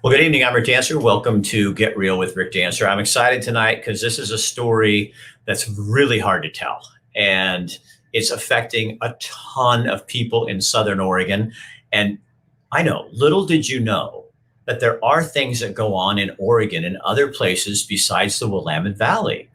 Well, good evening. I'm Rick Dancer. Welcome to Get Real with Rick Dancer. I'm excited tonight because this is a story that's really hard to tell. And it's affecting a ton of people in Southern Oregon. And I know, little did you know that there are things that go on in Oregon and other places besides the Willamette Valley.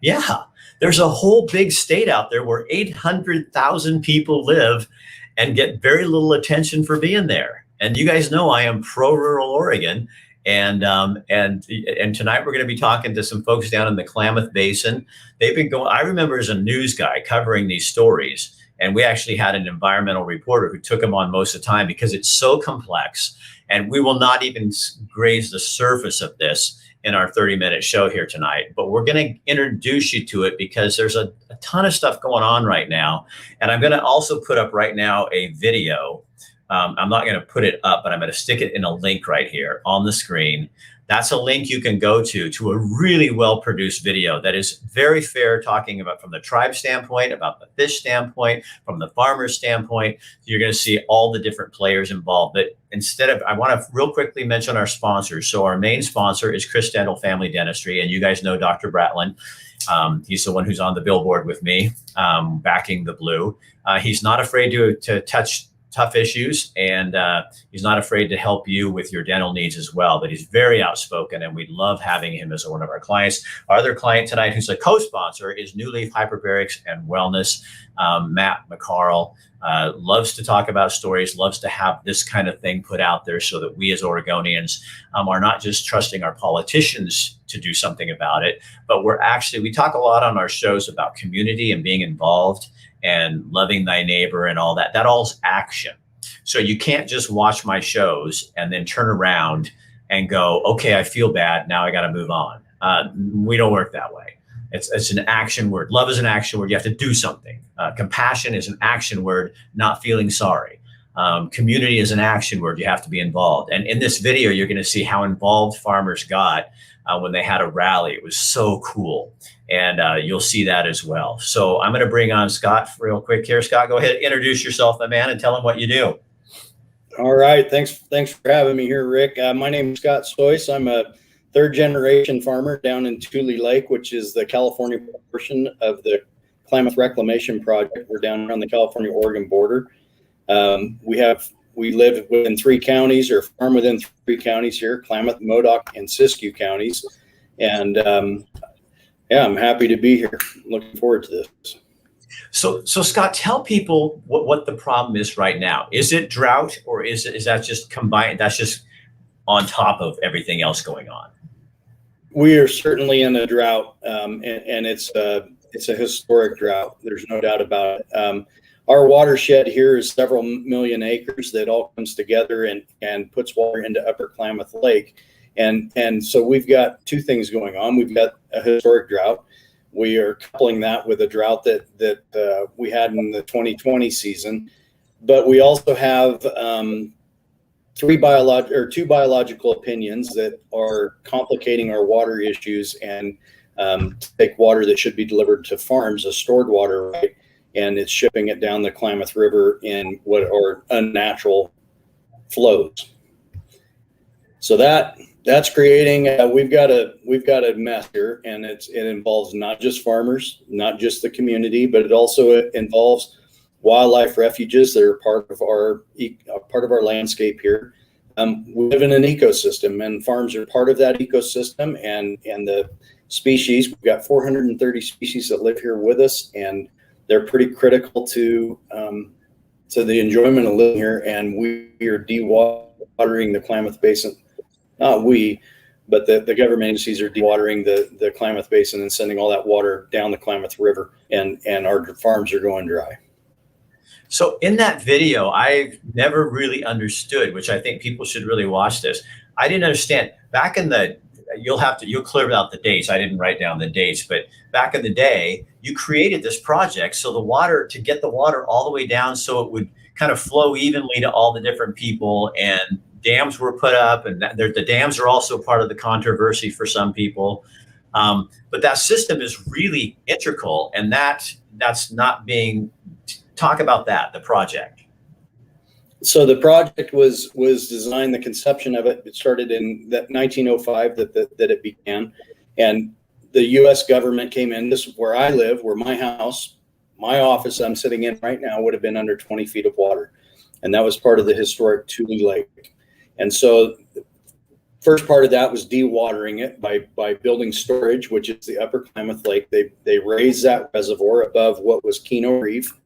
Yeah, there's a whole big state out there where 800,000 people live and get very little attention for being there. And you guys know I am pro rural Oregon, and tonight we're going to be talking to some folks down in the Klamath Basin. They've been going. I remember as a news guy covering these stories, and we actually had an environmental reporter who took them on most of the time because it's so complex, and we will not even graze the surface of this in our 30-minute show here tonight, but we're going to introduce you to it because there's a ton of stuff going on right now. And I'm going to also put up right now a video. I'm not going to put it up, but I'm going to stick it in a link right here on the screen. That's a link you can go to a really well-produced video that is very fair, talking about from the tribe standpoint, about the fish standpoint, from the farmer's standpoint. You're going to see all the different players involved. But I want to real quickly mention our sponsors. So our main sponsor is Chris Dental Family Dentistry, and you guys know Dr. Bratlin. He's the one who's on the billboard with me, backing the blue. He's not afraid to touch tough issues, and he's not afraid to help you with your dental needs as well. But he's very outspoken, and we love having him as one of our clients. Our other client tonight, who's a co-sponsor, is New Leaf Hyperbarics and Wellness. Matt McCarl loves to talk about stories, loves to have this kind of thing put out there so that we as Oregonians are not just trusting our politicians to do something about it, but we talk a lot on our shows about community and being involved and loving thy neighbor and all that. That all's action. So you can't just watch my shows and then turn around and go, okay, I feel bad. Now I got to move on. We don't work that way. It's an action word. Love is an action word. You have to do something. Compassion is an action word, not feeling sorry. Community is an action word. You have to be involved. And in this video, you're going to see how involved farmers got when they had a rally. It was so cool. And you'll see that as well. So I'm going to bring on Scott real quick here. Scott, go ahead, introduce yourself, my man, and tell them what you do. All right. Thanks for having me here, Rick. My name is Scott Stoyce. I'm a third-generation farmer down in Tule Lake, which is the California portion of the Klamath Reclamation Project. We're down on the California-Oregon border. We live within 3 counties, or farm within 3 counties here: Klamath, Modoc, and Siskiyou counties. And I'm happy to be here. Looking forward to this. So Scott, tell people what the problem is right now. Is it drought, or is that just combined? That's just on top of everything else going on. We are certainly in a drought, and it's a historic drought. There's no doubt about it. Our watershed here is several million acres that all comes together and puts water into Upper Klamath Lake. And so we've got 2 things going on. We've got a historic drought. We are coupling that with a drought that we had in the 2020 season, but we also have 2 biological opinions that are complicating our water issues, and take water that should be delivered to farms as stored water, right? And it's shipping it down the Klamath River in what are unnatural flows. So that's creating we've got a mess here, and it involves not just farmers, not just the community, but it also involves wildlife refuges that are part of our landscape here. We live in an ecosystem, and farms are part of that ecosystem, and the species. We've got 430 species that live here with us, and they're pretty critical to the enjoyment of living here. And we are dewatering the Klamath Basin. Not we, but the government agencies are dewatering the Klamath Basin and sending all that water down the Klamath River, and our farms are going dry. So in that video, I never really understood, which I think people should really watch this. I didn't understand back in you'll clear out the dates. I didn't write down the dates, but back in the day, you created this project so to get the water all the way down so it would kind of flow evenly to all the different people, and dams were put up, and the dams are also part of the controversy for some people. But that system is really integral, and that's not being talk about the project. So the project was designed, the conception of it started in that 1905 that it began, and the U.S. government came in. This is where I live, where my house, my office I'm sitting in right now would have been under 20 feet of water, and that was part of the historic Tule Lake. And so the first part of that was dewatering it by building storage, which is the upper Klamath Lake. They raised that reservoir above what was Keno Reef,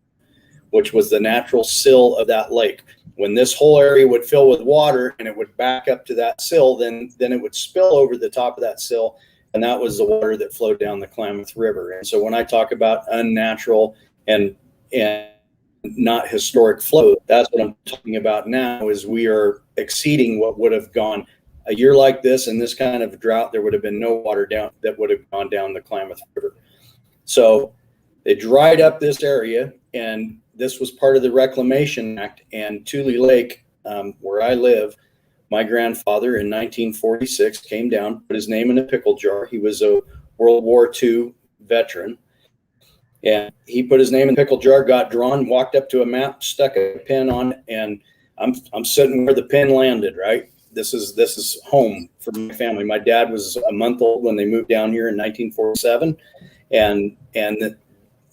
which was the natural sill of that lake. When this whole area would fill with water and it would back up to that sill, then it would spill over the top of that sill, and that was the water that flowed down the Klamath River. And so when I talk about unnatural and not historic flow, that's what I'm talking about now. Is we are exceeding what would have gone a year like this and this kind of drought. There would have been no water down that would have gone down the Klamath River. So they dried up this area, and this was part of the Reclamation Act. And Tule Lake, where I live, my grandfather in 1946 came down, put his name in a pickle jar. He was a World War II veteran. And he put his name in the pickle jar, got drawn, walked up to a map, stuck a pin on it, and I'm sitting where the pin landed, right? This is home for my family. My dad was a month old when they moved down here in 1947, and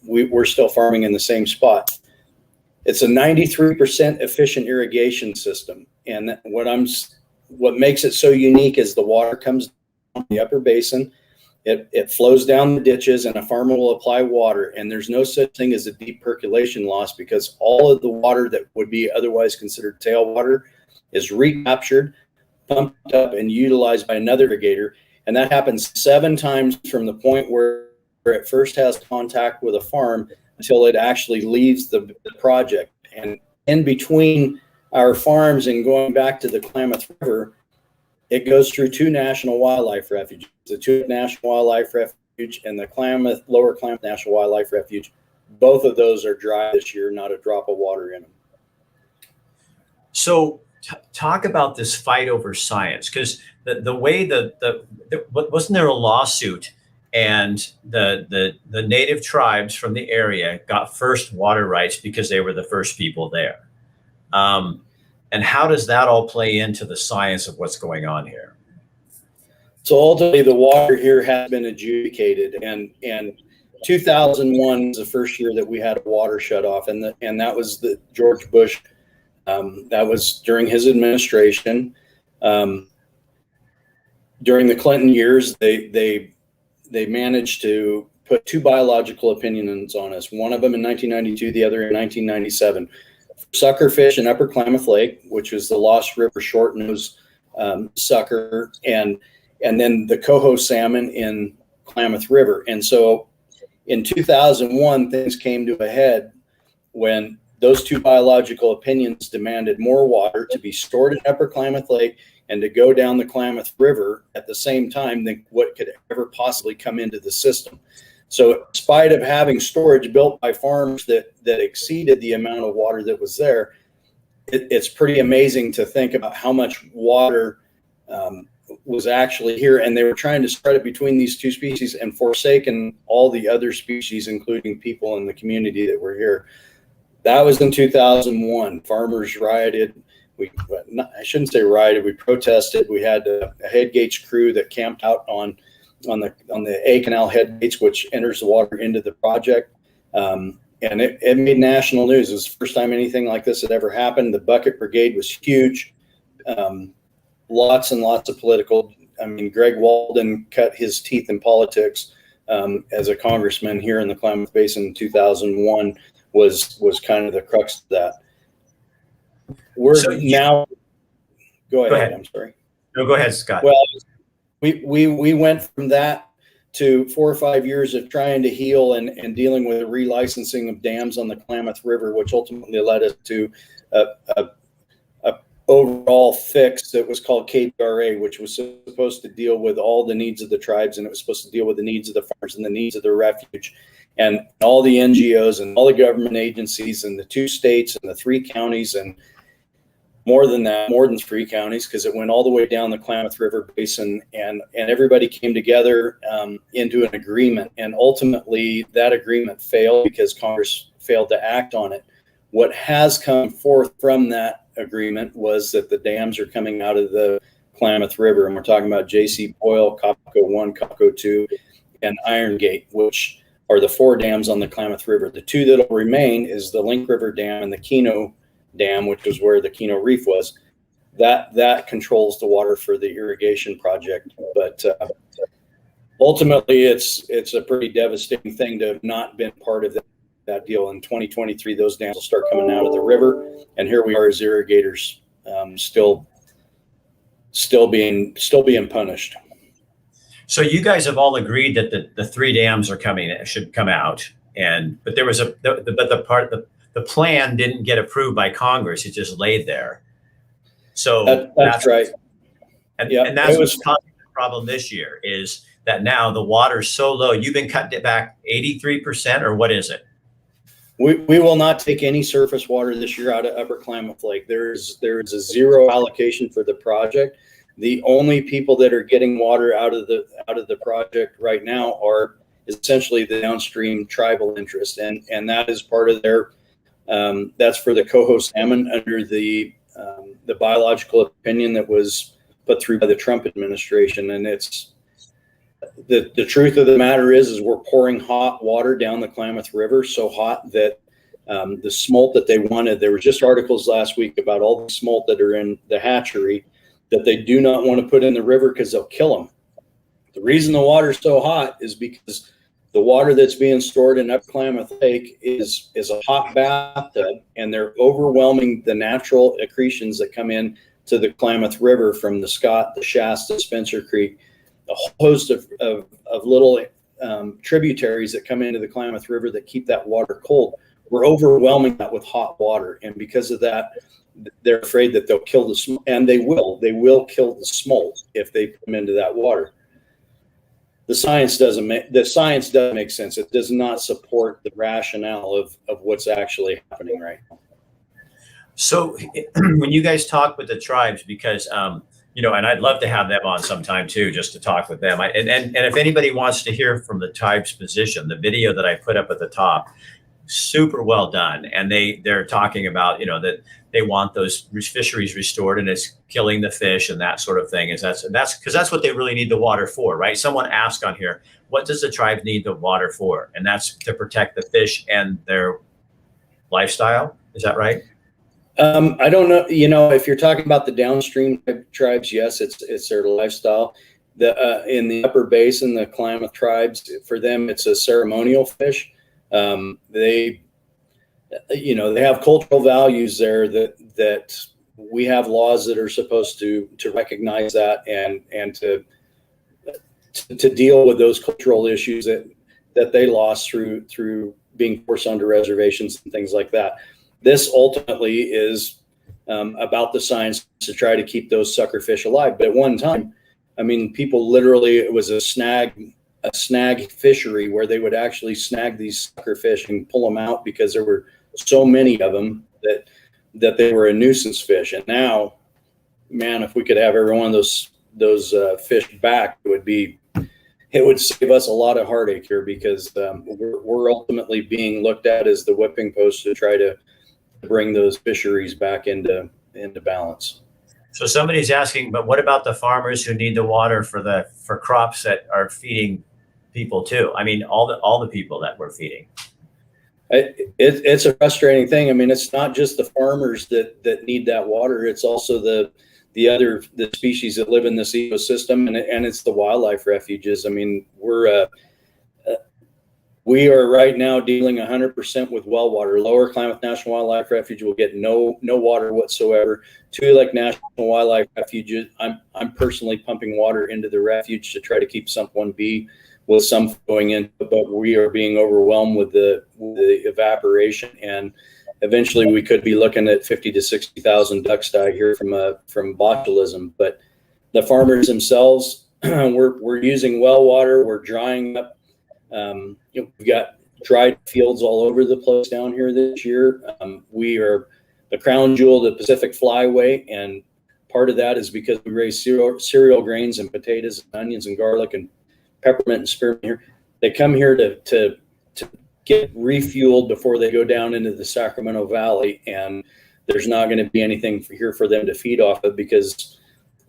we're still farming in the same spot. It's a 93% efficient irrigation system, and what makes it so unique is the water comes down the upper basin. It flows down the ditches, and a farmer will apply water, and there's no such thing as a deep percolation loss, because all of the water that would be otherwise considered tailwater is recaptured, pumped up, and utilized by another irrigator. And that happens 7 times from the point where it first has contact with a farm until it actually leaves the project. And in between our farms and going back to the Klamath River, it goes through 2 national wildlife refuges, the Tulipe National Wildlife Refuge and the Lower Klamath National Wildlife Refuge. Both of those are dry this year, not a drop of water in them. So talk about this fight over science, because the way wasn't there a lawsuit, and the native tribes from the area got first water rights because they were the first people there. And how does that all play into the science of what's going on here? So ultimately, the water here has been adjudicated, and 2001 was the first year that we had a water shut off, and that was the George Bush. That was during his administration. During the Clinton years, they managed to put 2 biological opinions on us. One of them in 1992, the other in 1997. Suckerfish in Upper Klamath Lake, which was the Lost River short-nosed sucker, and then the coho salmon in Klamath River. And so in 2001, things came to a head when those 2 biological opinions demanded more water to be stored in Upper Klamath Lake and to go down the Klamath River at the same time than what could ever possibly come into the system. So in spite of having storage built by farms that exceeded the amount of water that was there, it's pretty amazing to think about how much water was actually here. And they were trying to spread it between these 2 species and forsaken all the other species, including people in the community that were here. That was in 2001. Farmers rioted. I shouldn't say rioted. We protested. We had a head gates crew that camped out on the A Canal head gates, which enters the water into the project. And it made national news. It was the first time anything like this had ever happened. The bucket brigade was huge. Lots and lots of political. I mean, Greg Walden cut his teeth in politics as a congressman here in the Klamath Basin in 2001. Was kind of the crux of that. Go ahead. I'm sorry. No, go ahead, Scott. Well, we went from that to 4 or 5 years of trying to heal and dealing with the relicensing of dams on the Klamath River, which ultimately led us to a overall fix that was called KDRA, which was supposed to deal with all the needs of the tribes, and it was supposed to deal with the needs of the farmers and the needs of the refuge. And all the NGOs and all the government agencies and the 2 states and the 3 counties, and more than 3 counties, because it went all the way down the Klamath River Basin, and everybody came together into an agreement. And ultimately, that agreement failed because Congress failed to act on it. What has come forth from that agreement was that the dams are coming out of the Klamath River, and we're talking about J.C. Boyle, Copco 1, Copco 2, and Iron Gate, which are the 4 dams on the Klamath River. The 2 that will remain is the Link River Dam and the Keno Dam, which is where the Keno Reef was. That controls the water for the irrigation project. But ultimately, it's a pretty devastating thing to have not been part of that deal. In 2023, those dams will start coming out of the river, and here we are as irrigators, still being punished. So you guys have all agreed that the 3 dams should come out, but there was the plan didn't get approved by Congress. It just laid there. So that's right. And that's what's causing the problem this year, is that now the water's so low. You've been cutting it back 83%, or what is it? We will not take any surface water this year out of Upper Klamath Lake. There is a 0 allocation for the project. The only people that are getting water out of the project right now are essentially the downstream tribal interest, and that is part of their that's for the coho salmon under the biological opinion that was put through by the Trump administration. And it's the truth of the matter is we're pouring hot water down the Klamath River, so hot that the smolt that they wanted, there was just articles last week about all the smolt that are in the hatchery that they do not want to put in the river because they'll kill them. The reason the water's so hot is because the water that's being stored in Upper Klamath Lake is a hot bathtub, and they're overwhelming the natural accretions that come in to the Klamath River from the Scott, the Shasta, Spencer Creek, a whole host of little tributaries that come into the Klamath River that keep that water cold. We're overwhelming that with hot water, and because of that, they're afraid that they'll kill the smolt, and they will kill the smolt if they put them into that water. The science doesn't make sense. It does not support the rationale of what's actually happening right now. So when you guys talk with the tribes, because and I'd love to have them on sometime too, just to talk with them. And if anybody wants to hear from the tribe's position, the video that I put up at the top, super well done. And they're talking about, that they want those fisheries restored, and it's killing the fish and that sort of thing. And that's because that's what they really need the water for, right? Someone asked on here, what does the tribe need the water for? And that's to protect the fish and their lifestyle. Is that right? I don't know. If you're talking about the downstream tribes, yes, it's their lifestyle. In the upper basin, the Klamath tribes, for them, it's a ceremonial fish. They have cultural values there that we have laws that are supposed to recognize that and to deal with those cultural issues that they lost through being forced onto reservations and things like that. This ultimately is about the science to try to keep those sucker fish alive. But at one time, people literally, it was a snag fishery where they would actually snag these sucker fish and pull them out because there were so many of them that they were a nuisance fish. And now, man, if we could have every one of those fish back, it would save us a lot of heartache here, because we're ultimately being looked at as the whipping post to try to bring those fisheries back into balance. So somebody's asking, but what about the farmers who need the water for crops that are feeding people too? All the people that we're feeding. It's a frustrating thing. It's not just the farmers that need that water. It's also the species that live in this ecosystem, and it's the wildlife refuges. We are right now dealing 100% with well water. Lower Klamath National Wildlife Refuge will get no water whatsoever. Tule Lake National Wildlife Refuge, I'm personally pumping water into the refuge to try to keep Sump 1B with some going in, but we are being overwhelmed with the evaporation, and eventually we could be looking at 50 to 60,000 ducks die here from botulism. But the farmers themselves, we're using well water. We're drying up. We've got dried fields all over the place down here this year. We are the crown jewel of the Pacific Flyway, and part of that is because we raise cereal grains and potatoes and onions and garlic and peppermint and spearmint here. They come here to get refueled before they go down into the Sacramento Valley, and there's not going to be anything here for them to feed off of, because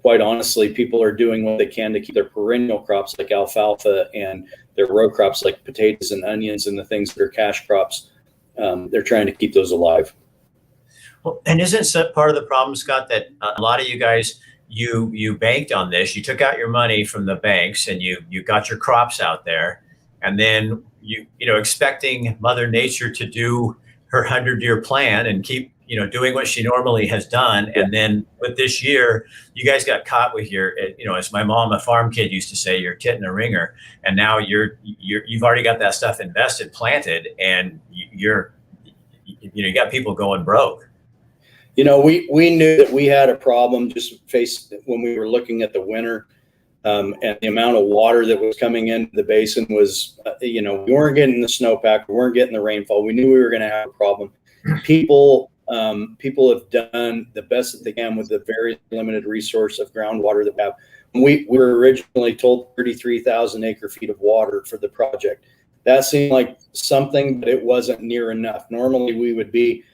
quite honestly, people are doing what they can to keep their perennial crops like alfalfa and their row crops like potatoes and onions and the things that are cash crops. They're trying to keep those alive. Well, and isn't part of the problem, Scott, that a lot of you guys, you banked on this, you took out your money from the banks and you got your crops out there, and then you expecting Mother Nature to do her 100-year plan and keep doing what she normally has done. And then with this year, you guys got caught with your, as my mom, a farm kid, used to say, your tit in a ringer. And now you've already got that stuff invested, planted, and you got people going broke. We knew that we had a problem just faced when we were looking at the winter, and the amount of water that was coming into the basin was, we weren't getting the snowpack, we weren't getting the rainfall. We knew we were going to have a problem. People have done the best that they can with the very limited resource of groundwater that we have. We were originally told 33,000 acre feet of water for the project. That seemed like something, but it wasn't near enough. Normally we would be,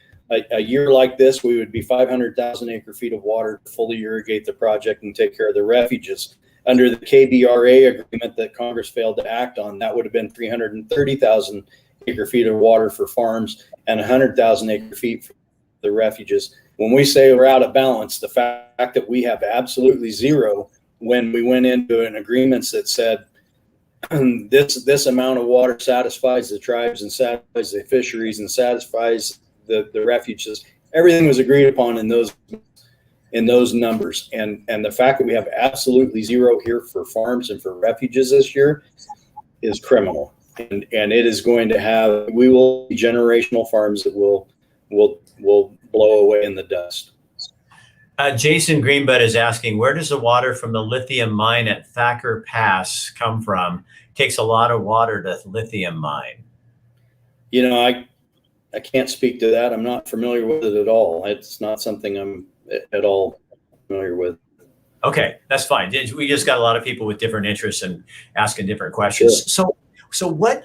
a year like this, we would be 500,000 acre feet of water to fully irrigate the project and take care of the refuges. Under the KBRA agreement that Congress failed to act on, that would have been 330,000 acre feet of water for farms and 100,000 acre feet for the refuges. When we say we're out of balance, the fact that we have absolutely zero, when we went into an agreement that said this amount of water satisfies the tribes and satisfies the fisheries and satisfies the refuges, everything was agreed upon in those numbers. And the fact that we have absolutely zero here for farms and for refuges this year is criminal. And it is going to we will be generational farms that will blow away in the dust. Jason Greenbud is asking, where does the water from the lithium mine at Thacker Pass come from? It takes a lot of water to lithium mine. I can't speak to that. I'm not familiar with it at all. It's not something I'm at all familiar with. Okay, that's fine. We just got a lot of people with different interests and asking different questions. Sure. So when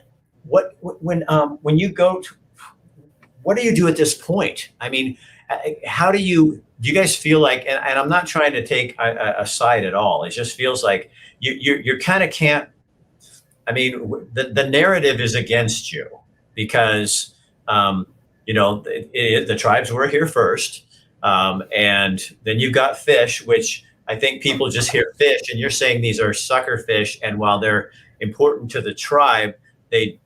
you go to, what do you do at this point? I mean, how do you guys feel like, and I'm not trying to take a side at all. It just feels like you kind of can't, I mean, the narrative is against you because, the tribes were here first. And then you've got fish, which I think people just hear fish, and you're saying these are sucker fish. And while they're important to the tribe, they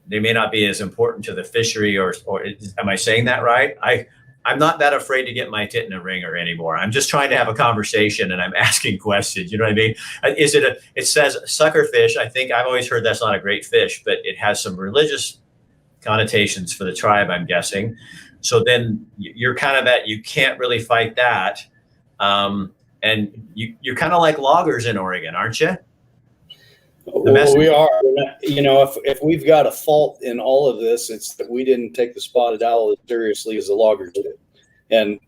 may not be as important to the fishery, or am I saying that right? I'm not that afraid to get my tit in a ringer anymore. I'm just trying to have a conversation and I'm asking questions. You know what I mean? It says sucker fish. I think I've always heard that's not a great fish, but it has some religious connotations for the tribe, I'm guessing. So then you're kind of you can't really fight that. And you're kind of like loggers in Oregon, aren't you? Well, we are. If we've got a fault in all of this, it's that we didn't take the spotted owl as seriously as the loggers did. And,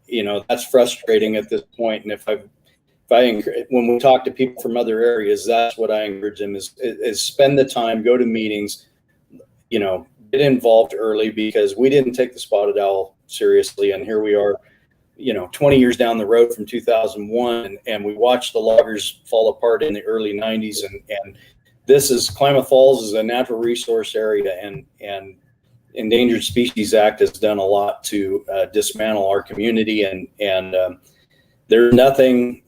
that's frustrating at this point. And when we talk to people from other areas, that's what I encourage them is spend the time, go to meetings, get involved early, because we didn't take the spotted owl seriously. And here we are, 20 years down the road from 2001, and we watched the loggers fall apart in the early 90s. And this is Klamath Falls is a natural resource area, and Endangered Species Act has done a lot to dismantle our community. And there's nothing,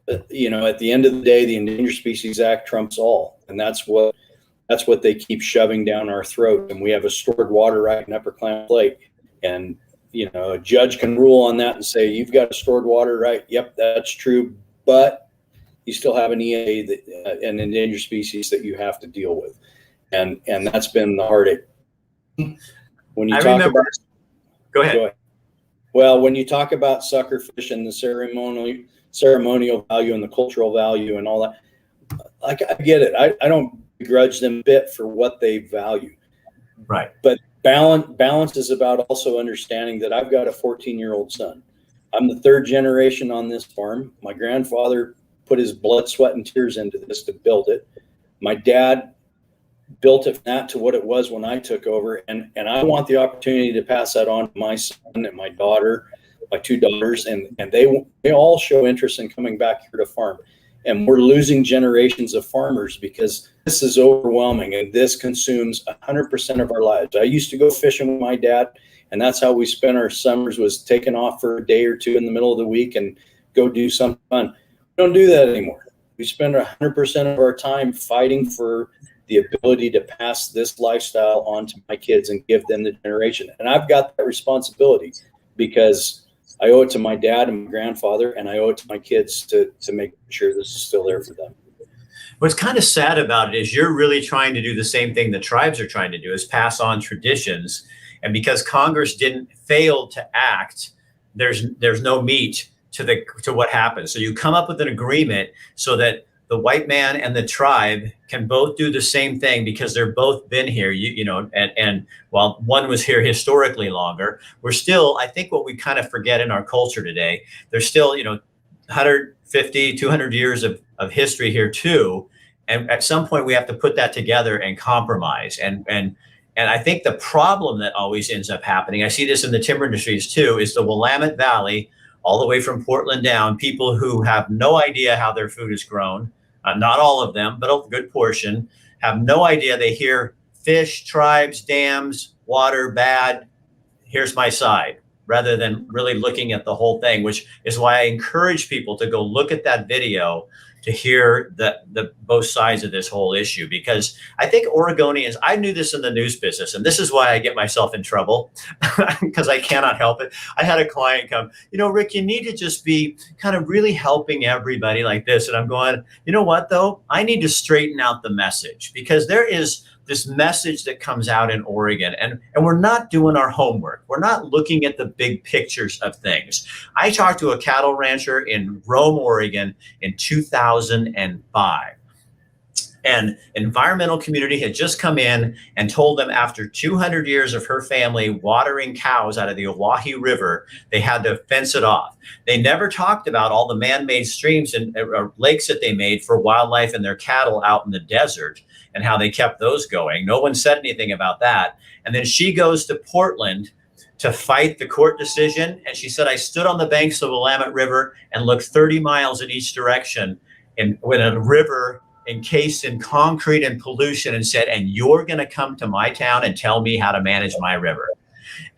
at the end of the day, the Endangered Species Act trumps all. And that's what they keep shoving down our throat. And we have a stored water right in Upper Klamath Lake. And, a judge can rule on that and say, you've got a stored water right. Yep, that's true. But you still have an EA, an endangered species that you have to deal with. And that's been the heartache. When you Go ahead. Well, when you talk about suckerfish and the ceremonial value and the cultural value and all that, I get it. I don't begrudge them a bit for what they value. Right. But balance is about also understanding that I've got a 14-year-old son. I'm the third generation on this farm. My grandfather put his blood, sweat, and tears into this to build it. My dad built it not to what it was when I took over. And I want the opportunity to pass that on to my son and my daughter, my two daughters, and they all show interest in coming back here to farm. And we're losing generations of farmers because this is overwhelming and this consumes 100% of our lives. I used to go fishing with my dad, and that's how we spent our summers, was taking off for a day or two in the middle of the week and go do something fun. We don't do that anymore. We spend 100% of our time fighting for the ability to pass this lifestyle on to my kids and give them the generation. And I've got that responsibility because I owe it to my dad and my grandfather, and I owe it to my kids to make sure this is still there for them. What's kind of sad about it is you're really trying to do the same thing the tribes are trying to do, is pass on traditions. And because Congress didn't fail to act, there's no meat to what happens. So you come up with an agreement so that the white man and the tribe can both do the same thing because they're both been here, and while one was here historically longer, we're still, I think what we kind of forget in our culture today, there's still, 150, 200 years of history here too. And at some point we have to put that together and compromise. And I think the problem that always ends up happening, I see this in the timber industries too, is the Willamette Valley, all the way from Portland down, people who have no idea how their food is grown. Not all of them, but a good portion have no idea. They hear fish, tribes, dams, water, bad. Here's my side, rather than really looking at the whole thing, which is why I encourage people to go look at that video to hear the both sides of this whole issue. Because I think Oregonians, I knew this in the news business, and this is why I get myself in trouble because I cannot help it. I had a client come, Rick, you need to just be kind of really helping everybody like this. And I'm going, you know what, though? I need to straighten out the message, because there is this message that comes out in Oregon, and we're not doing our homework. We're not looking at the big pictures of things. I talked to a cattle rancher in Rome, Oregon in 2005. And environmental community had just come in and told them after 200 years of her family watering cows out of the Owyhee River, they had to fence it off. They never talked about all the man-made streams and lakes that they made for wildlife and their cattle out in the desert, and how they kept those going. No one said anything about that. And then she goes to Portland to fight the court decision. And she said, I stood on the banks of the Willamette River and looked 30 miles in each direction with a river encased in concrete and pollution, and said, and you're going to come to my town and tell me how to manage my river.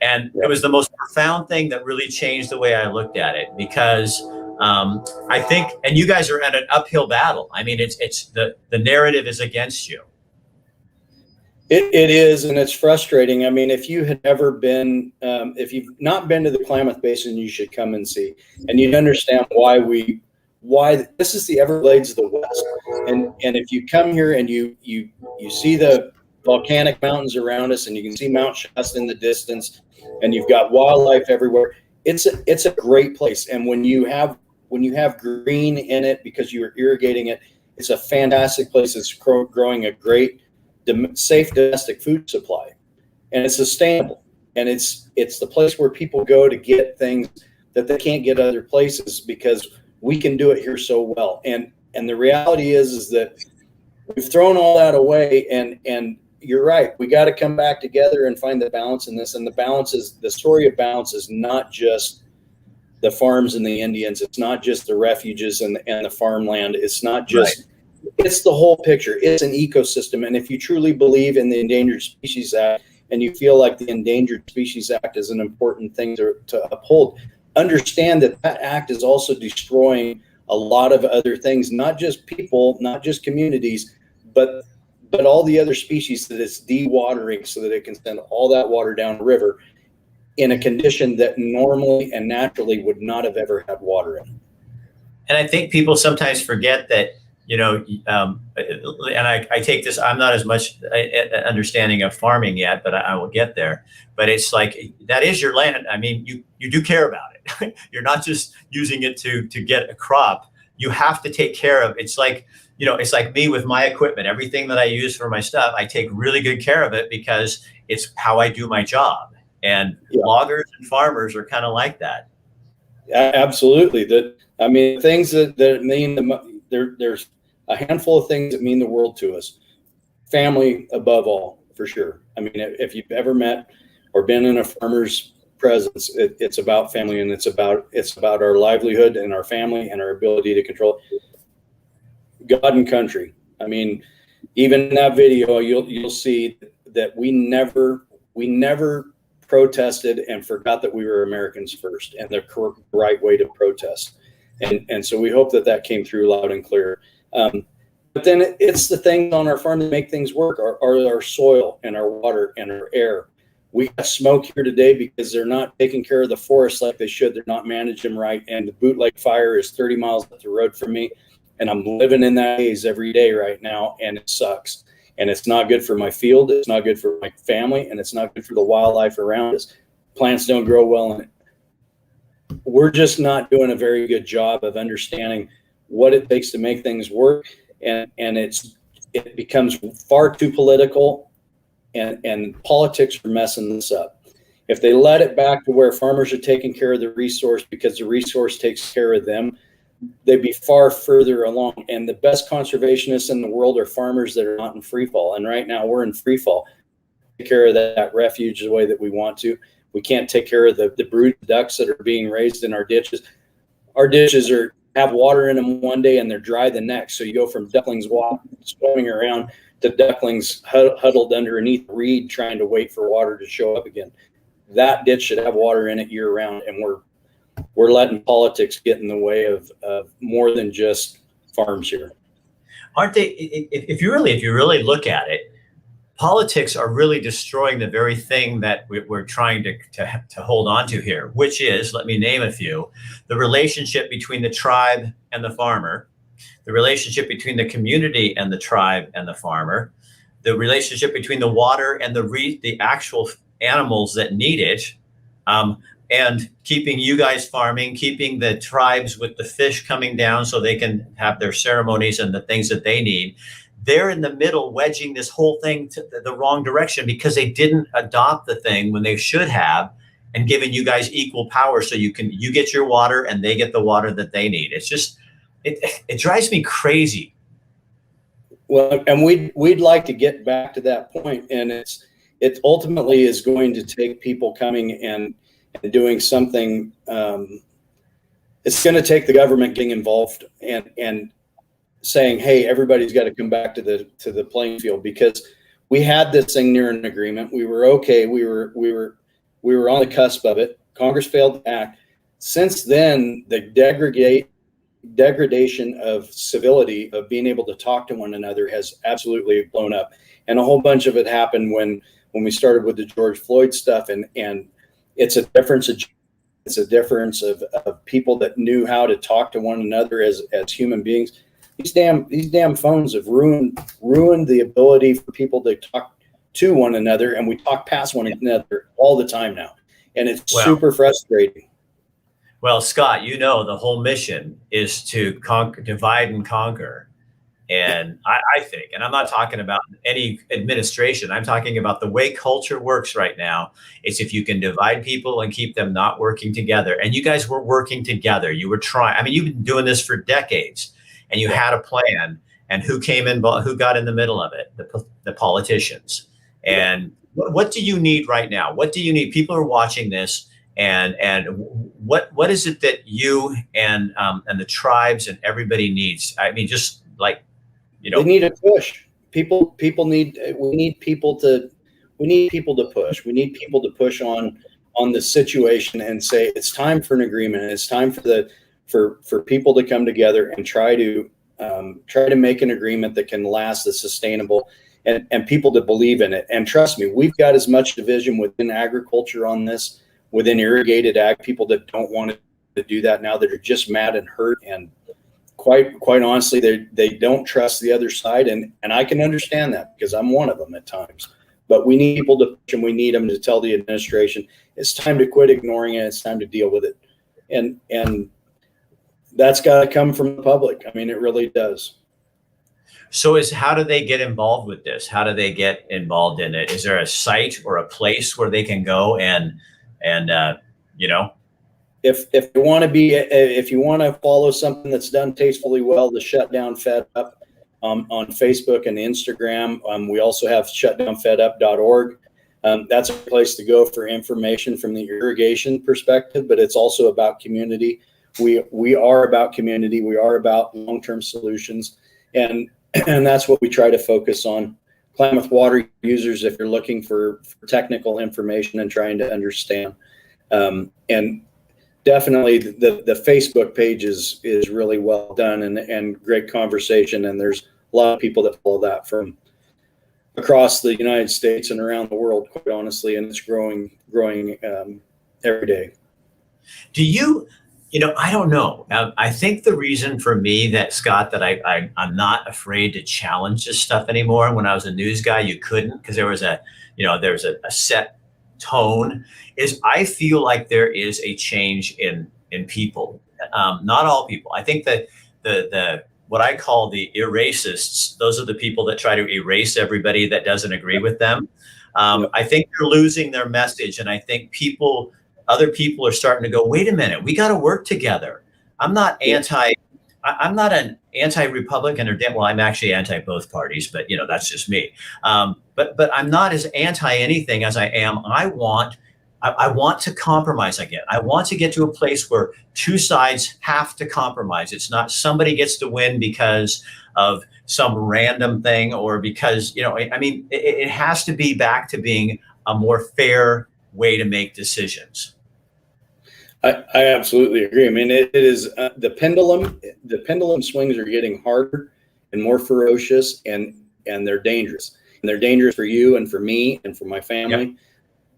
And it was the most profound thing that really changed the way I looked at it, because I think, and you guys are at an uphill battle. I mean, it's the narrative is against you. It is, and it's frustrating. I mean, if you had ever been, if you've not been to the Klamath Basin, you should come and see, and you'd understand why this is the Everglades of the West. And if you come here and you see the volcanic mountains around us, and you can see Mount Shasta in the distance, and you've got wildlife everywhere, it's a great place. And when you have green in it because you're irrigating it, it's a fantastic place. It's growing a great, safe domestic food supply, and it's sustainable. And it's the place where people go to get things that they can't get other places, because we can do it here so well. And the reality is that we've thrown all that away. And you're right. We got to come back together and find the balance in this. And the story of balance is not just the farms and the Indians. It's not just the refuges and the farmland. It's not just, right. It's the whole picture. It's an ecosystem. And if you truly believe in the Endangered Species Act, and you feel like the Endangered Species Act is an important thing to uphold, understand that act is also destroying a lot of other things, not just people, not just communities, but all the other species that it's dewatering so that it can send all that water down the river in a condition that normally and naturally would not have ever had water in. And I think people sometimes forget that, and I take this, I'm not as much understanding of farming yet, but I will get there. But it's like, that is your land. I mean, you do care about it. You're not just using it to get a crop. You have to take care of. It's like, it's like me with my equipment. Everything that I use for my stuff, I take really good care of it because it's how I do my job. And loggers and farmers are kind of like that. Absolutely. Things that mean there's a handful of things that mean the world to us. family above all, for sure. I mean, if you've ever met or been in a farmer's presence, it's about family, and it's about our livelihood and our family and our ability to control God and country. I mean, even in that video, you'll see that we never protested and forgot that we were Americans first, and the right way to protest. And so we hope that came through loud and clear. But then it's the things on our farm that make things work, our soil and our water and our air. We got smoke here today because they're not taking care of the forests like they should. They're not managing them right. And the Bootleg fire is 30 miles up the road from me. And I'm living in that haze every day right now. And it sucks. And it's not good for my field. It's not good for my family. And it's not good for the wildlife around us. Plants don't grow well in it. We're just not doing a very good job of understanding what it takes to make things work. And it becomes far too political. And politics are messing this up. If they let it back to where farmers are taking care of the resource because the resource takes care of them, they'd be far further along. And the best conservationists in the world are farmers that are not in free fall. And right now we're in free fall. Take care of that refuge the way that we want to. We can't take care of the brood ducks that are being raised in our ditches. Our ditches have water in them one day and they're dry the next. So you go from ducklings swimming around to ducklings huddled underneath a reed trying to wait for water to show up again. That ditch should have water in it year round, and we're letting politics get in the way of more than just farms here. Aren't they? If you really look at it, politics are really destroying the very thing that we're trying to hold on to here, which is, let me name a few: the relationship between the tribe and the farmer, the relationship between the community and the tribe and the farmer, the relationship between the water and the actual animals that need it, and keeping you guys farming, keeping the tribes with the fish coming down so they can have their ceremonies and the things that they need. They're in the middle, wedging this whole thing to the wrong direction because they didn't adopt the thing when they should have, and giving you guys equal power so you get your water and they get the water that they need. It's just, it drives me crazy. Well, and we'd like to get back to that point, and it ultimately is going to take people coming and doing something. It's going to take the government getting involved and saying, "Hey, everybody's got to come back to the playing field," because we had this thing near an agreement. We were okay. We were on the cusp of it. Congress failed to act. Since then, the degradation of civility, of being able to talk to one another, has absolutely blown up. And a whole bunch of it happened when we started with the George Floyd stuff. And it's a difference of people that knew how to talk to one another as human beings. These damn phones have ruined the ability for people to talk to one another, and we talk past one another all the time now. And it's super frustrating. Well, Scott, the whole mission is to divide and conquer. And I think, and I'm not talking about any administration, I'm talking about the way culture works right now. It's if you can divide people and keep them not working together. And you guys were working together. You were trying. I mean, you've been doing this for decades, and you had a plan. And who got in the middle of it? The politicians. And what do you need right now? What do you need? People are watching this. And what is it that you and the tribes and everybody needs? I mean, just like, they need a push. We need people to push. We need people to push on the situation and say it's time for an agreement. It's time for people to come together and try to make an agreement that can last, that's sustainable, and people to believe in it. And trust me, we've got as much division within agriculture on this, within irrigated ag, people that don't want to do that now, that are just mad and hurt, and quite honestly, they don't trust the other side, and I can understand that because I'm one of them at times. But we need people to push, and we need them to tell the administration it's time to quit ignoring it. It's time to deal with it, and that's got to come from the public. I mean, it really does. So how do they get involved with this? How do they get involved in it? Is there a site or a place where they can go and if you want to follow something that's done tastefully well, the Shutdown Fed Up, on Facebook and Instagram. We also have shutdownfedup.org. That's a place to go for information from the irrigation perspective, but it's also about community. We are about community. We are about long-term solutions, and that's what we try to focus on. Klamath Water users, if you're looking for technical information and trying to understand, and definitely the Facebook page is really well done and great conversation, and there's a lot of people that follow that from across the United States and around the world, quite honestly, and it's growing every day. Do you, I don't know. I think the reason for me that, Scott, that I'm not afraid to challenge this stuff anymore. When I was a news guy, you couldn't, because there was a set tone, is I feel like there is a change in people. Not all people. I think that the what I call the eracists, those are the people that try to erase everybody that doesn't agree with them. I think they're losing their message, and I think other people are starting to go, wait a minute, we got to work together. I'm not I'm not an anti-Republican well, I'm actually anti both parties, but that's just me. But I'm not as anti anything as I am. I want to compromise again. I want to get to a place where two sides have to compromise. It's not somebody gets to win because of some random thing, or because, it has to be back to being a more fair way to make decisions. I absolutely agree. I mean, it is the pendulum swings are getting harder and more ferocious, and they're dangerous. And they're dangerous for you and for me and for my family.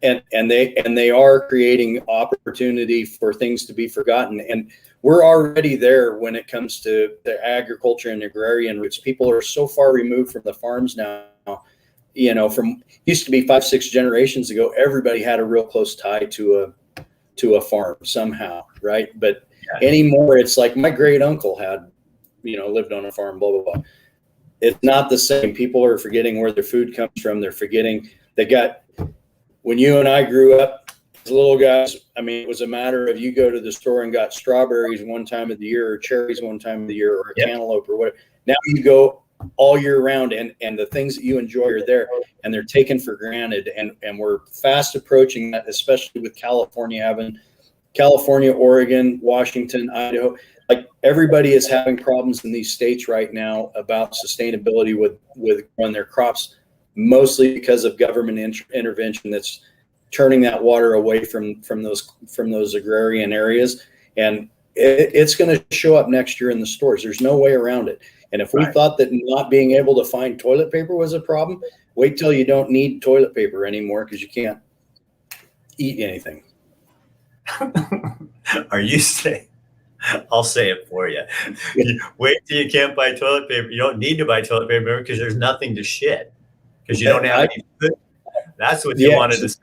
Yep. And they are creating opportunity for things to be forgotten. And we're already there when it comes to the agriculture and agrarian roots. People are so far removed from the farms now. From used to be 5-6 generations ago, everybody had a real close tie to a farm somehow, right? But anymore, it's like my great uncle had, lived on a farm, blah, blah, blah. It's not the same. People are forgetting where their food comes from. They're forgetting when you and I grew up as little guys, I mean, it was a matter of you go to the store and got strawberries one time of the year, or cherries one time of the year, or a cantaloupe or whatever. Now you go all year round, and the things that you enjoy are there, and they're taken for granted. And we're fast approaching that, especially with California, Oregon, Washington, Idaho. Like, everybody is having problems in these states right now about sustainability with growing their crops, mostly because of government intervention that's turning that water away from those agrarian areas. And it's going to show up next year in the stores. There's no way around it. And if we thought that not being able to find toilet paper was a problem, wait till you don't need toilet paper anymore, because you can't eat anything. Are you saying? I'll say it for you. Wait till you can't buy toilet paper. You don't need to buy toilet paper because there's nothing to shit, because you don't have any food. That's what you wanted to say.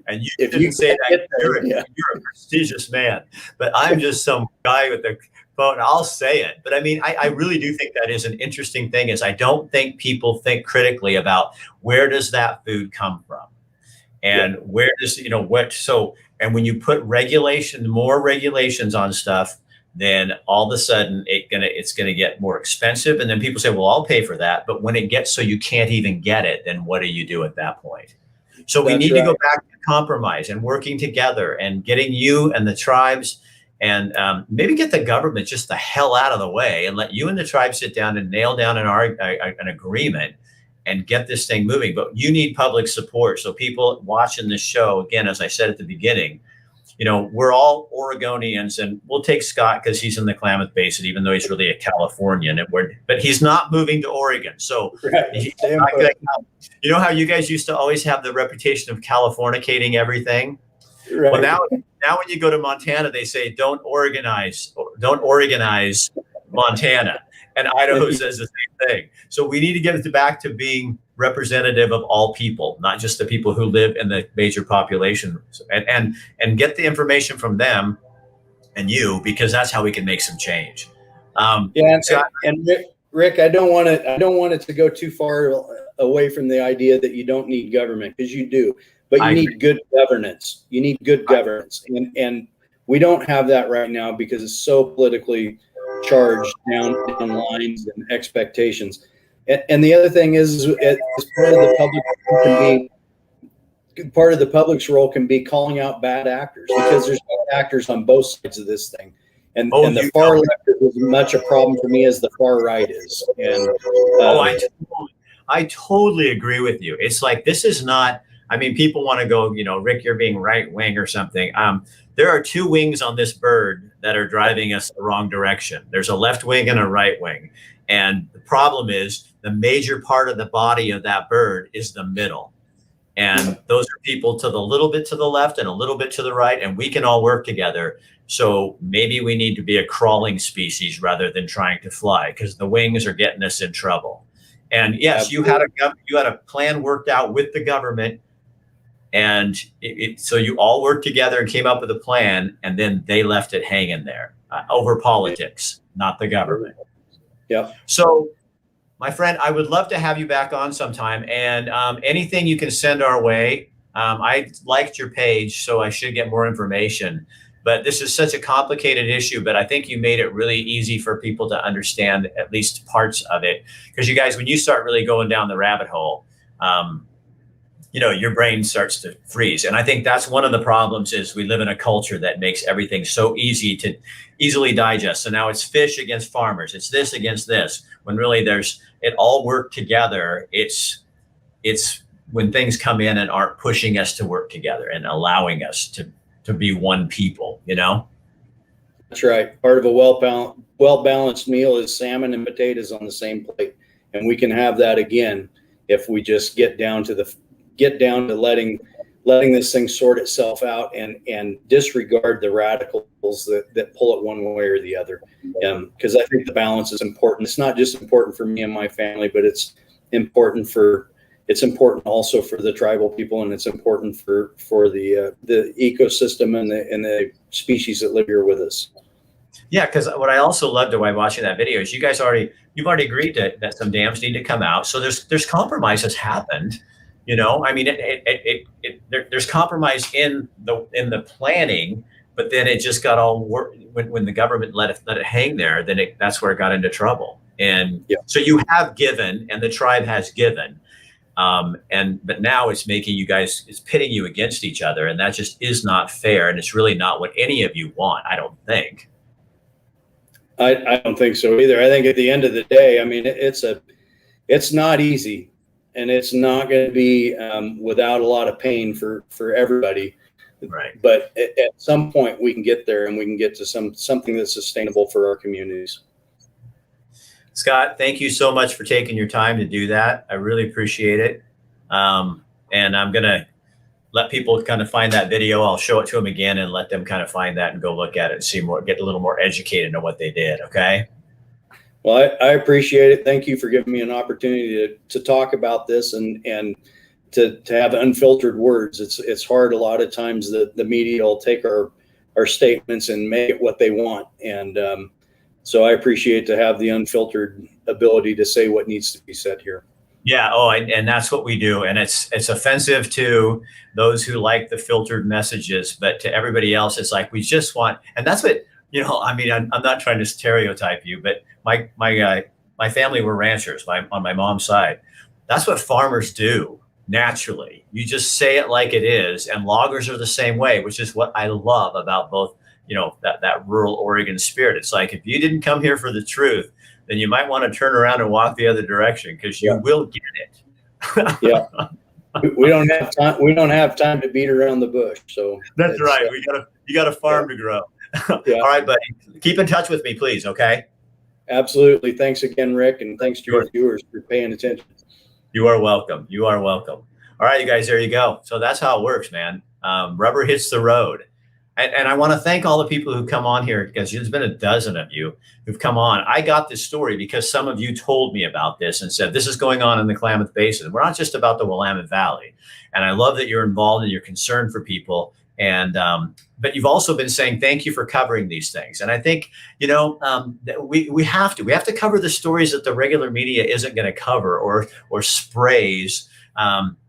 And you didn't say that. You're a prestigious man. But I'm just some guy with a phone. I'll say it. But I mean, I really do think that is an interesting thing, is I don't think people think critically about where does that food come from? And where does, and when you put more regulations on stuff, then all of a sudden it's gonna get more expensive. And then people say, well, I'll pay for that. But when it gets so you can't even get it, then what do you do at that point? So we need to go back to compromise and working together and getting you and the tribes, and maybe get the government just the hell out of the way and let you and the tribe sit down and nail down an agreement and get this thing moving. But you need public support. So people watching this show, again, as I said at the beginning, we're all Oregonians, and we'll take Scott because he's in the Klamath Basin, even though he's really a Californian, but he's not moving to Oregon. So he's not gonna, how you guys used to always have the reputation of Californicating everything. Right. Well, now when you go to Montana, they say don't organize Montana, and Idaho says the same thing. So we need to get it back to being representative of all people, not just the people who live in the major population, and get the information from them and you, because that's how we can make some change. And Rick, I don't want it to go too far away from the idea that you don't need government, because you do, but you need good governance. You need good governance, and we don't have that right now because it's so politically charged down lines and expectations. And the other thing is, as part of the public's role can be calling out bad actors, because there's bad actors on both sides of this thing. And the far left is as much a problem for me as the far right is. And I totally agree with you. It's like, this is not, I mean, people want to go, Rick, you're being right wing or something. There are two wings on this bird that are driving us the wrong direction. There's a left wing and a right wing. And the problem is, the major part of the body of that bird is the middle. And those are people to the little bit to the left and a little bit to the right, and we can all work together. So maybe we need to be a crawling species rather than trying to fly, because the wings are getting us in trouble. And yes, you had a plan worked out with the government, and so you all worked together and came up with a plan, and then they left it hanging there over politics, not the government. Yeah. So, my friend, I would love to have you back on sometime, and anything you can send our way. I liked your page, so I should get more information. But this is such a complicated issue, but I think you made it really easy for people to understand at least parts of it. Because you guys, when you start really going down the rabbit hole, your brain starts to freeze. And I think that's one of the problems, is we live in a culture that makes everything so easy to easily digest. So now it's fish against farmers. It's this against this, when really it all worked together. It's when things come in and aren't pushing us to work together and allowing us to be one people, That's right. Part of a well-balanced meal is salmon and potatoes on the same plate. And we can have that again if we just get down to letting this thing sort itself out and disregard the radicals that pull it one way or the other. Because I think the balance is important. It's not just important for me and my family, but it's important also for the tribal people, and it's important for the ecosystem and the species that live here with us. Yeah, because what I also loved while watching that video is you've already agreed that some dams need to come out. So there's compromise has happened. I mean, there's compromise in the planning, but then it just got all when the government let it hang there. Then that's where it got into trouble. And so you have given, and the tribe has given. But now it's making you guys, it's pitting you against each other, and that just is not fair, and it's really not what any of you want, I don't think. I don't think so either. I think at the end of the day, I mean, it's not easy, and it's not going to be without a lot of pain for everybody. Right. But at some point we can get there, and we can get to something that's sustainable for our communities. Scott, thank you so much for taking your time to do that. I really appreciate it. And I'm going to let people kind of find that video. I'll show it to them again and let them kind of find that and go look at it and see more, get a little more educated on what they did. Okay. Well, I appreciate it. Thank you for giving me an opportunity to talk about this and to have unfiltered words. It's hard a lot of times that the media will take our statements and make it what they want. And, so I appreciate to have the unfiltered ability to say what needs to be said here. Yeah. Oh, and that's what we do. And it's offensive to those who like the filtered messages, but to everybody else, it's like, we just want, and that's what, I mean, I'm not trying to stereotype you, but my family were ranchers on my mom's side. That's what farmers do naturally. You just say it like it is. And loggers are the same way, which is what I love about both, that rural Oregon spirit. It's like, if you didn't come here for the truth, then you might want to turn around and walk the other direction, because you will get it. Yeah. We don't have time. We don't have time to beat around the bush. So that's right. You got a farm to grow. Yeah. All right, buddy. Keep in touch with me, please. Okay. Absolutely. Thanks again, Rick. And thanks to your viewers for paying attention. You are welcome. You are welcome. All right, you guys, there you go. So that's how it works, man. Rubber hits the road. And I want to thank all the people who come on here, because there's been a dozen of you who've come on. I got this story because some of you told me about this and said, this is going on in the Klamath Basin. We're not just about the Willamette Valley. And I love that you're involved and you're concerned for people. And but you've also been saying, thank you for covering these things. And I think, we have to cover the stories that the regular media isn't going to cover or sprays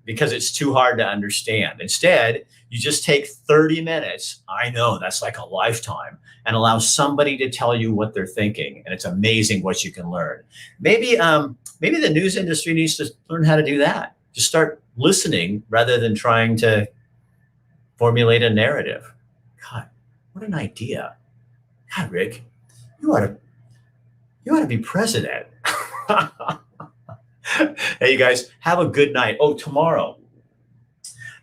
because it's too hard to understand. Instead, You just take 30 minutes. I know that's like a lifetime, and allow somebody to tell you what they're thinking. And it's amazing what you can learn. Maybe the news industry needs to learn how to do that. Just start listening rather than trying to formulate a narrative. God, what an idea. God, Rick, you ought to be president. Hey, you guys, have a good night. Oh, tomorrow,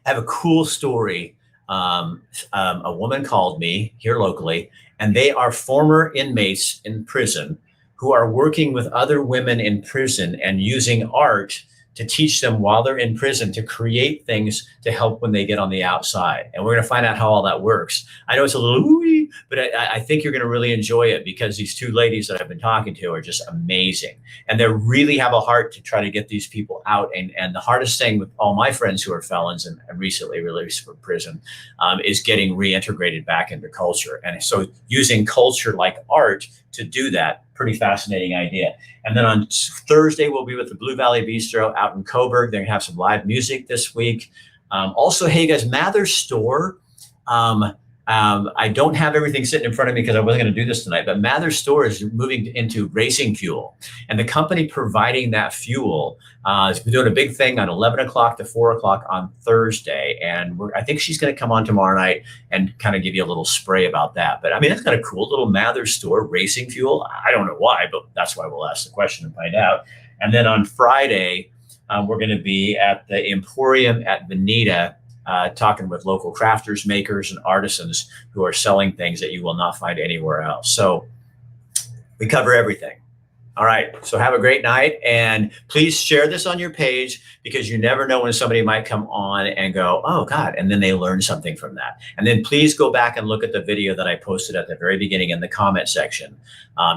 I have a cool story. A woman called me here locally, and they are former inmates in prison who are working with other women in prison and using art to teach them while they're in prison to create things to help when they get on the outside. And we're going to find out how all that works. I know it's a little ooey, but I think you're going to really enjoy it, because these two ladies that I've been talking to are just amazing. And they really have a heart to try to get these people out. And the hardest thing with all my friends who are felons and recently released from prison is getting reintegrated back into culture. And so using culture like art to do that, pretty fascinating idea. And then on Thursday, we'll be with the Blue Valley Bistro out in Coburg. They're going to have some live music this week. Also, hey, you guys, Mather's Store. I don't have everything sitting in front of me because I wasn't going to do this tonight, but Mather's Store is moving into racing fuel. And the company providing that fuel is doing a big thing on 11 o'clock to 4 o'clock on Thursday. And I think she's going to come on tomorrow night and kind of give you a little spray about that. But I mean, that's kind of cool. Little Mather's Store racing fuel. I don't know why, but that's why we'll ask the question and find out. And then on Friday, we're going to be at the Emporium at Veneta, talking with local crafters, makers, and artisans who are selling things that you will not find anywhere else. So we cover everything. All right. So have a great night, and please share this on your page, because you never know when somebody might come on and go, oh God, and then they learn something from that. And then please go back and look at the video that I posted at the very beginning in the comment section.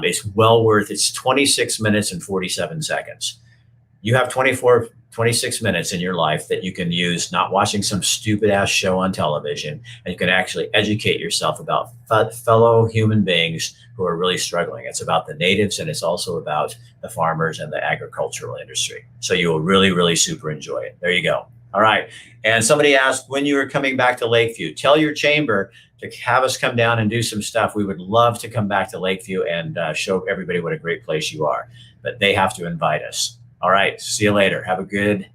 It's well worth, it's 26 minutes and 47 seconds. You have 26 minutes in your life that you can use not watching some stupid ass show on television, and you can actually educate yourself about fellow human beings who are really struggling. It's about the natives, and it's also about the farmers and the agricultural industry. So you will really, really super enjoy it. There you go. All right. And somebody asked when you are coming back to Lakeview. Tell your chamber to have us come down and do some stuff. We would love to come back to Lakeview and show everybody what a great place you are, but they have to invite us. All right. See you later. Have a good